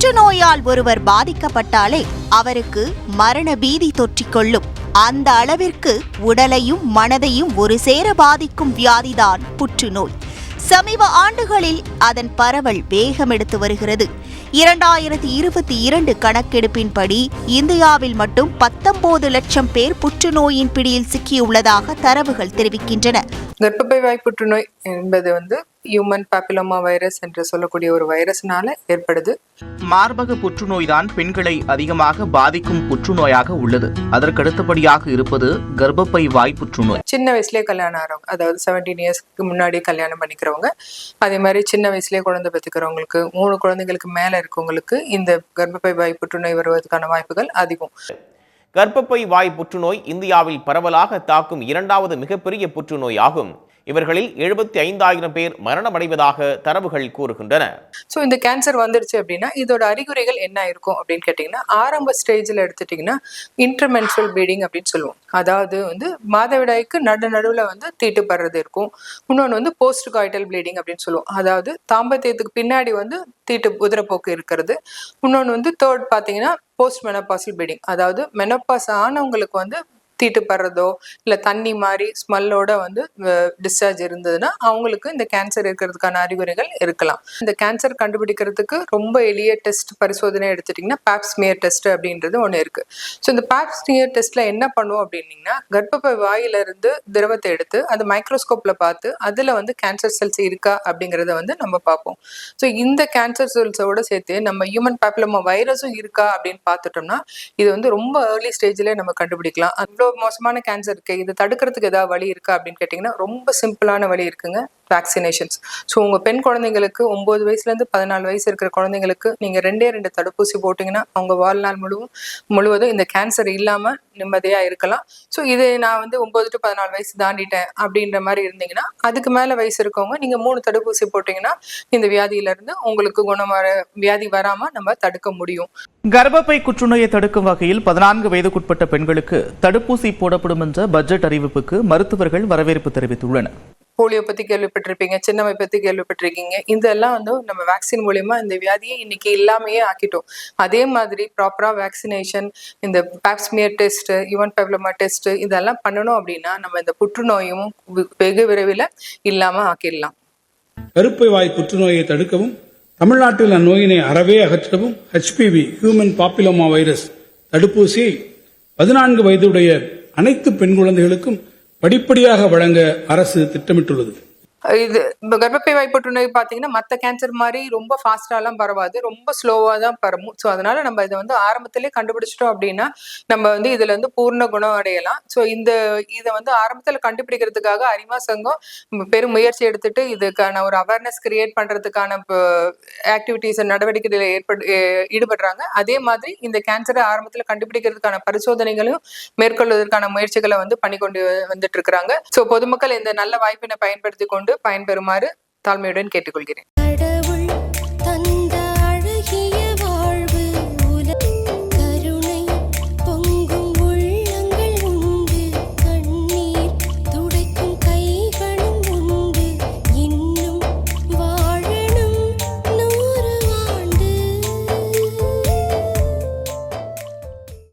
புற்றுநோயால் ஒருவர் பாதிக்கப்பட்டாலே அவருக்கு மரண பீதி தொற்றிக்கொள்ளும். அந்த அளவிற்கு உடலையும் மனதையும் ஒரு சேர பாதிக்கும் வியாதிதான் புற்றுநோய். சமீப ஆண்டுகளில் அதன் பரவல் வேகமெடுத்து வருகிறது. 2022 கணக்கெடுப்பின்படி இந்தியாவில் மட்டும் 19 லட்சம் பேர் புற்றுநோயின் பிடியில் சிக்கியுள்ளதாக தரவுகள் தெரிவிக்கின்றன. கர்ப்பப்பை வாய் புற்றுநோய் என்பது ஹியூமன் பாப்பிலோமா வைரஸ் என்று சொல்லக்கூடிய ஒரு வைரஸ்னால ஏற்படுது. மார்பக புற்றுநோய் தான் பெண்களை அதிகமாக பாதிக்கும் புற்றுநோயாக உள்ளது. அதற்கடுத்தபடியாக இருப்பது கர்ப்பப்பை வாய் புற்றுநோய். சின்ன வயசுலேயே கல்யாணம் ஆகிறவங்க, அதாவது 17 இயர்ஸ்க்கு முன்னாடி கல்யாணம் பண்ணிக்கிறவங்க, அதே மாதிரி சின்ன வயசுலேயே குழந்தை பெற்றுக்கிறவங்களுக்கு, 3 குழந்தைங்களுக்கு மேல இருக்கவங்களுக்கு இந்த கர்ப்பப்பை வாய் புற்றுநோய் வருவதற்கான வாய்ப்புகள் அதிகம். கர்ப்பப்பை வாய் புற்றுநோய் இந்தியாவில் பரவலாக தாக்கும் 2வது மிகப்பெரிய புற்றுநோய் ஆகும். இவர்களில் 75,000 பேர் மரணமடைவதாக தரவுகள் கூறுகின்றன. ஸோ இந்த கேன்சர் வந்துருச்சு அப்படின்னா இதோட அறிகுறிகள் என்ன இருக்கும் அப்படின்னு கேட்டிங்கன்னா, ஆரம்ப ஸ்டேஜில் எடுத்துட்டிங்கன்னா இன்டர்மென்ஸ்ட்ரல் ப்ளீடிங் அப்படின்னு சொல்லுவோம். அதாவது மாதவிடாய்க்கு நடுவில் தீட்டுப்படுறது இருக்கும். இன்னொன்று போஸ்ட் காய்டல் ப்ளீடிங் அப்படின்னு சொல்லுவோம். அதாவது தாம்பத்தியத்துக்கு பின்னாடி தீட்டு உதிரப்போக்கு இருக்கிறது. இன்னொன்று தேர்ட் பார்த்தீங்கன்னா போஸ்ட் மெனோபாசல் ப்ளீடிங், அதாவது மெனோபாஸ் ஆனவங்களுக்கு தீட்டுப்படுறதோ இல்லை தண்ணி மாதிரி ஸ்மெல்லோட டிஸ்சார்ஜ் இருந்ததுன்னா அவங்களுக்கு இந்த கேன்சர் இருக்கிறதுக்கான அறிகுறிகள் இருக்கலாம். இந்த கேன்சர் கண்டுபிடிக்கிறதுக்கு ரொம்ப எளிய டெஸ்ட் பரிசோதனை எடுத்துட்டிங்கன்னா பாப்ஸ்மியர் டெஸ்ட் அப்படின்றது ஒன்று இருக்கு. ஸோ இந்த பாப்ஸ்மியர் டெஸ்ட்ல என்ன பண்ணுவோம் அப்படின்னீங்கன்னா, கர்ப்பப்பை வாயிலிருந்து திரவத்தை எடுத்து அது மைக்ரோஸ்கோப்ல பார்த்து அதில் கேன்சர் செல்ஸ் இருக்கா அப்படிங்கிறத நம்ம பார்ப்போம். ஸோ இந்த கேன்சர் செல்ஸோட சேர்த்து நம்ம ஹியூமன் பாப்பிலோமா வைரஸும் இருக்கா அப்படின்னு பார்த்துட்டோம்னா இது ரொம்ப ஏர்லி ஸ்டேஜ்ல நம்ம கண்டுபிடிக்கலாம். அவ்வளோ மோசமான கேன்சர் இருக்கு, இது தடுக்கிறதுக்கு ஏதாவது வழி இருக்கா அப்படின்னு கேட்டிங்கன்னா ரொம்ப சிம்பிளான வழி இருக்குங்க, வேக்சினேஷன்ஸ். ஸோ உங்கள் பெண் குழந்தைங்களுக்கு 9 வயசுலேருந்து 14 வயசு இருக்கிற குழந்தைங்களுக்கு நீங்கள் 2 தடுப்பூசி போட்டிங்கன்னா அவங்க வாழ்நாள் முழுவதும் இந்த கேன்சர் இல்லாமல் நிம்மதியாக இருக்கலாம். ஸோ இது நான் 9 to 14 வயசு தாண்டிட்டேன் அப்படின்ற மாதிரி இருந்தீங்கன்னா, அதுக்கு மேலே வயசு இருக்கவங்க நீங்கள் 3 தடுப்பூசி போட்டிங்கன்னா இந்த வியாதியிலேருந்து உங்களுக்கு வியாதி வராமல் நம்ம தடுக்க முடியும். கர்ப்பப்பை புற்றுநோயை தடுக்கும் வகையில் 14 வயதுக்குட்பட்ட பெண்களுக்கு தடுப்பூசி போடப்படும் என்ற பட்ஜெட் அறிவிப்புக்கு மருத்துவர்கள் வரவேற்பு தெரிவித்துள்ளனர். போலியோ பத்தி கேள்விப்பட்டிருப்பீங்க, சின்னம்மை பத்தி கேள்விப்பட்டிருக்கீங்க. இதெல்லாம் நம்ம வேக்சின் மூலியமா இந்த வியாதியை இன்னைக்கு இல்லாமையே ஆக்கிட்டோம். அதே மாதிரி ப்ராப்பரா வேக்சினேஷன், இந்த Pap smear test, human papilloma test இதெல்லாம் பண்ணணும் அப்படின்னா நம்ம இந்த புற்றுநோயும் வெகு விரைவில் இல்லாம ஆக்கிடலாம். கருப்பை வாய் புற்றுநோயை தடுக்கவும், தமிழ்நாட்டில் அந்நோயினை அறவே அகற்றவும் HPV ஹியூமன் பாப்பிலோமா வைரஸ் தடுப்பூசியை 14 வயதுடைய அனைத்து பெண் குழந்தைகளுக்கும் படிப்படியாக வழங்க அரசு திட்டமிட்டுள்ளது. இது கர்ப்பப்பை வாய் புற்றுநோய் பார்த்தீங்கன்னா மற்ற கேன்சர் மாதிரி ரொம்ப ஃபாஸ்டாலாம் பரவாது, ரொம்ப ஸ்லோவாக தான் பரவும். ஸோ அதனால நம்ம இதை ஆரம்பத்திலே கண்டுபிடிச்சிட்டோம் அப்படின்னா நம்ம இதுல பூர்ண குணம் அடையலாம். ஸோ இதை ஆரம்பத்தில் கண்டுபிடிக்கிறதுக்காக அரிமா சங்கம் பெரும் முயற்சி எடுத்துட்டு இதுக்கான ஒரு அவேர்னஸ் கிரியேட் பண்றதுக்கான ஆக்டிவிட்டிஸ் நடவடிக்கைகளில் ஈடுபடுறாங்க. அதே மாதிரி இந்த கேன்சரை ஆரம்பத்தில் கண்டுபிடிக்கிறதுக்கான பரிசோதனைகளையும் மேற்கொள்வதற்கான முயற்சிகளை பண்ணிக்கொண்டு வந்துட்டு இருக்கிறாங்க. ஸோ பொதுமக்கள் இந்த நல்ல வாய்ப்பினை பயன்படுத்தி கொண்டு பயன்பெறுமாறு தாழ்மையுடன் கேட்டுக்கொள்கிறேன்.